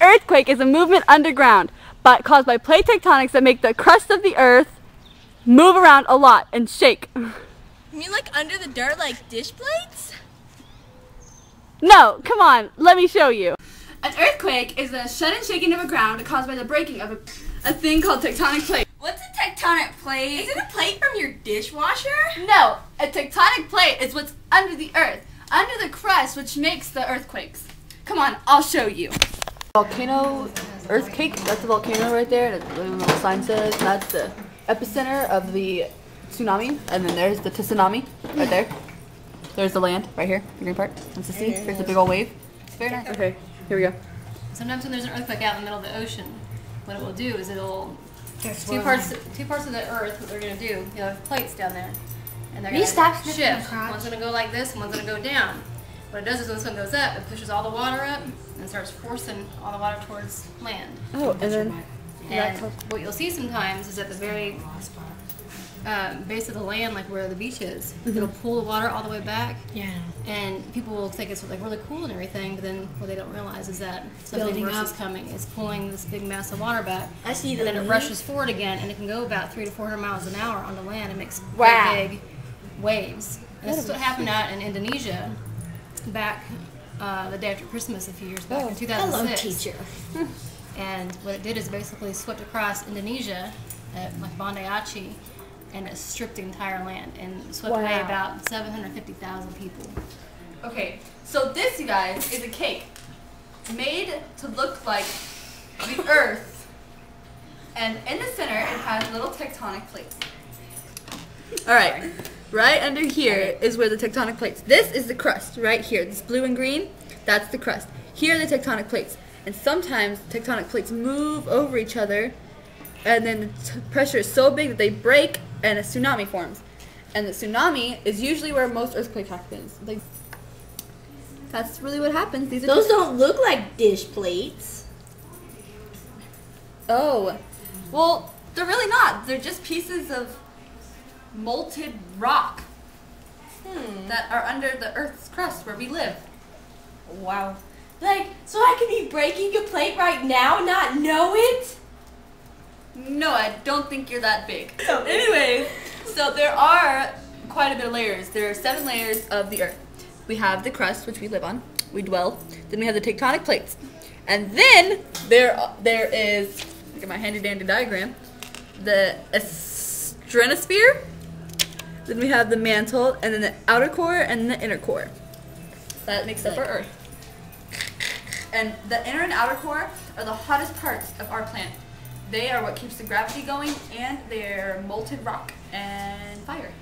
earthquake is a movement underground caused by plate tectonics that make the crust of the earth move around a lot and shake. You mean like under the dirt, like dish plates? No, come on, let me show you. An earthquake is a sudden shaking of a ground caused by the breaking of a thing called tectonic plate. What's a tectonic plate? Is it a plate from your dishwasher? No, a tectonic plate is what's under the earth, under the crust, which makes the earthquakes. Come on, I'll show you. Volcano earthquake, that's a volcano right there. That's what the sign says. That's the epicenter of the tsunami. And then there's the tsunami right there. There's the land right here, the green part. That's the sea. There's the big old wave. It's very nice. Okay, here we go. Sometimes when there's an earthquake out in the middle of the ocean, what it will do is it'll two parts of the earth. What they're gonna do, you have plates down there, and they're gonna shift. One's gonna go like this, and one's gonna go down. What it does is when this one goes up, it pushes all the water up and starts forcing all the water towards land. Oh, and then what you'll see sometimes is at the very base of the land, like where the beach is, it'll pull the water all the way back. Yeah. And people will think it's like really cool and everything, but then what they don't realize is that something worse is coming. It's pulling this big mass of water back. I see that. And then it rushes forward again, and it can go about 300 to 400 miles an hour on the land and makes big waves. And this is what happened out in Indonesia back the day after Christmas a few years back in 2006. Hello, teacher. And what it did is basically swept across Indonesia at like Banda Aceh, and it stripped the entire land and swept away about 750,000 people. Okay, so this, you guys, is a cake made to look like the earth, and in the center it has little tectonic plates. Alright, right under here is where the tectonic plates. This is the crust, right here. This blue and green, that's the crust. Here are the tectonic plates. And sometimes tectonic plates move over each other, and then the pressure is so big that they break and a tsunami forms. And the tsunami is usually where most earthquake happens. Like, that's really what happens. These are Those don't look like dish plates. Oh, well, they're really not. They're just pieces of molten rock that are under the Earth's crust where we live. Wow. Like, so I could be breaking a plate right now and not know it? No, I don't think you're that big. So anyways, so there are quite a bit of layers. There are 7 layers of the Earth. We have the crust, which we live on, we dwell. Then we have the tectonic plates. And then there is, look at my handy dandy diagram, the stratosphere. Then we have the mantle, and then the outer core, and the inner core. That makes up our Earth. And the inner and outer core are the hottest parts of our planet. They are what keeps the gravity going, and they're molten rock and fire.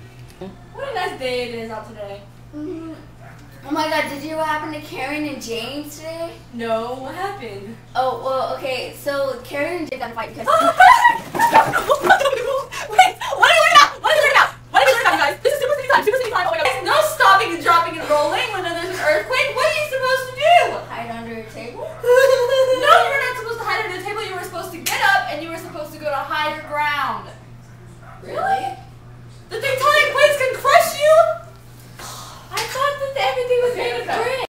What a nice day it is out today. Oh my god, did you hear what happened to Karen and James today? No, what happened? Oh, well, okay, so Karen and James got a fight because... Wait, what are we learning about? What are we learning about? What are we learning about, you guys? This is Super City time, Super City time. Oh my god, there's no stopping and dropping and rolling when there's an earthquake. What are you supposed to do? Hide under a table? No, you were not supposed to hide under the table. You were supposed to get up and you were supposed to go to higher ground. Really? The tectonic plates can crush you? I thought that everything was made of brick.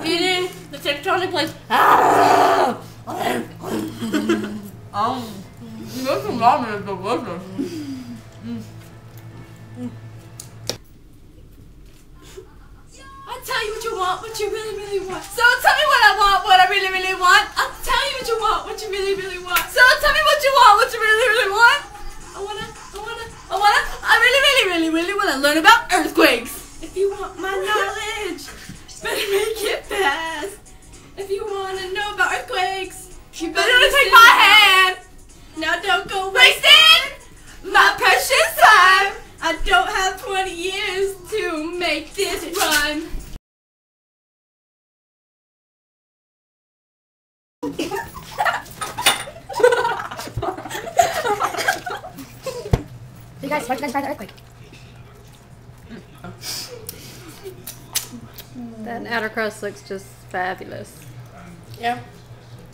Eating the tectonic plates. This ramen is delicious. I'll tell you what you want, what you really, really want. So tell me what I want, what I really, really want. I'll tell you what you want, what you really, really want. So tell me what you want, what you really, really want. I really, really, really, really want to learn about earthquakes. If you want my knowledge, better make it fast. If you want to know about earthquakes, you better take my hand. Now don't go Wasting my precious time. I don't have 20 years to make this rhyme. You guys, why did you guys try the earthquake? That outer crust looks just fabulous. Yeah.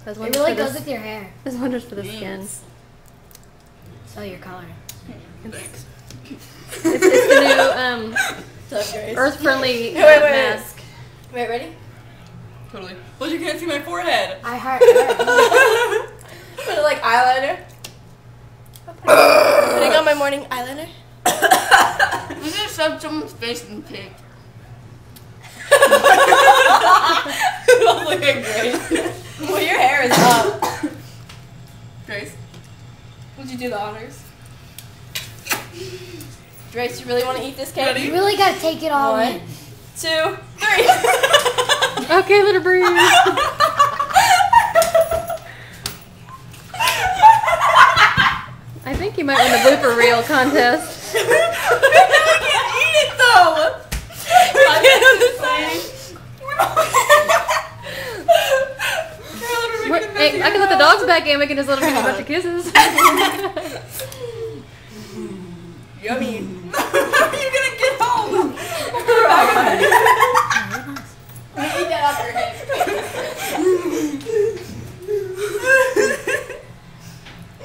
It really goes with your hair. There's wonders for the skin. So your color. It's the new earth-friendly mask. Wait, ready? Totally. But you can't see my forehead. I heart Earth. Put it like eyeliner. Putting on my morning eyeliner. I'm gonna shove someone's face in the pig. Don't look at Grace. Well, your hair is up. Grace, Would you do the honors? Grace, you really want to eat this cake? Ready? You really gotta take it all in. 2, 3. Okay, let her breathe. I think you might win the blooper reel contest. I can't eat it though. I can't do the same. Hey, I can let the dogs back in. We can just let them give a bunch of kisses. Yummy. How are you gonna get home? Eat that off your head.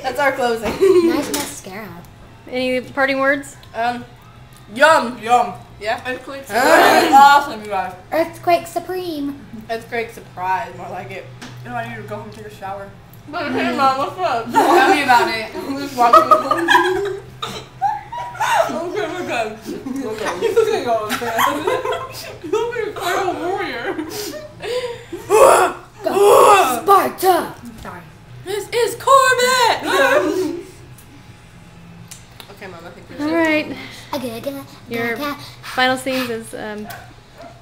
That's our closing. Nice mascara. Any parting words? Yum. Yeah. earthquakes. Awesome, you guys. Earthquake supreme. Earthquake surprise, more like it. No, I need to go home and take a shower. Hey, Mom, what's up? Tell me about it. I'm just walking the Okay, we're good. You can go You'll be a cardinal warrior. Go. Sparta. Sorry. This is Corbett! Okay, Mom, I think we're All right. Your Your final scenes as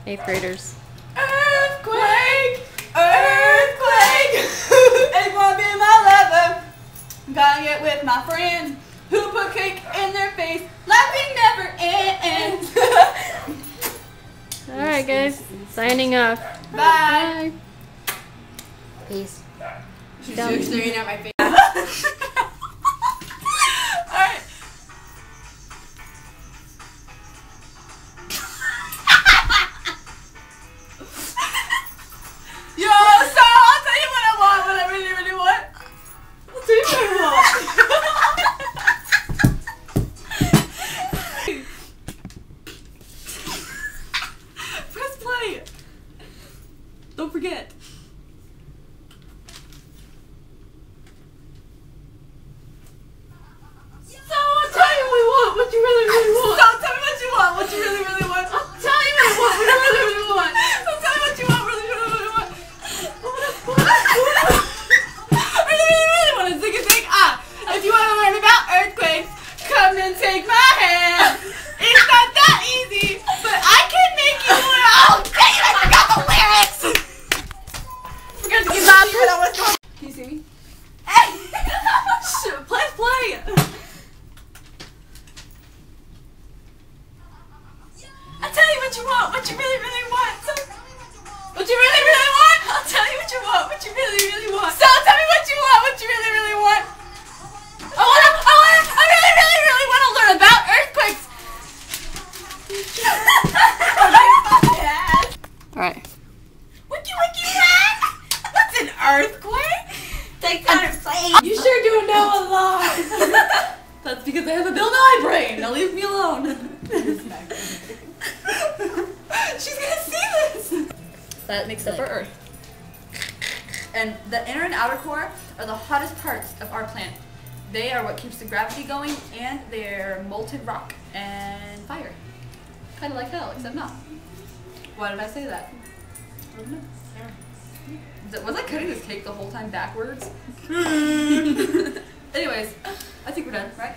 8th graders. Earthquake! Earthquake! It won't be my lover. Gotta get with my friends who put cake in their face. Laughing never ends. All right, guys. Signing off. Bye. Peace. She's Done. staring at my face. Alright. Yo, so I'll tell you what I want, what I really, really want. I'll tell you what I want. Press play. Don't forget. So I'll tell you what you really, really want. Don't tell me what you want, what you really, really want. I'll tell you what I want, what I really, really want. I'll tell you what you want, really, really, really want. I really, really want to sing a thing. If you want to learn about earthquakes, come and take my hand. It's not that easy, but I can make you learn. Oh, dang it, I forgot the lyrics. Forgot to give my Can you see me? Shit, play. I'll tell you what you want, what you really, really want. So, what you really, really want? I'll tell you what you want, what you really, really want. So tell me what you want, what you really, really want. I really, really, really want to learn about earthquakes. All right. Wiki whack. What's an earthquake? Take time to say. You sure do know a lot. That's because I have a Bill Nye brain. Now leave me alone. She's gonna see this. That makes up our Earth. And the inner and outer core are the hottest parts of our planet. They are what keeps the gravity going, and they're molten rock and fire. Kind of like hell, except not. Why did I say that? I don't know. Was I cutting this cake the whole time backwards? Anyways, I think we're done, right?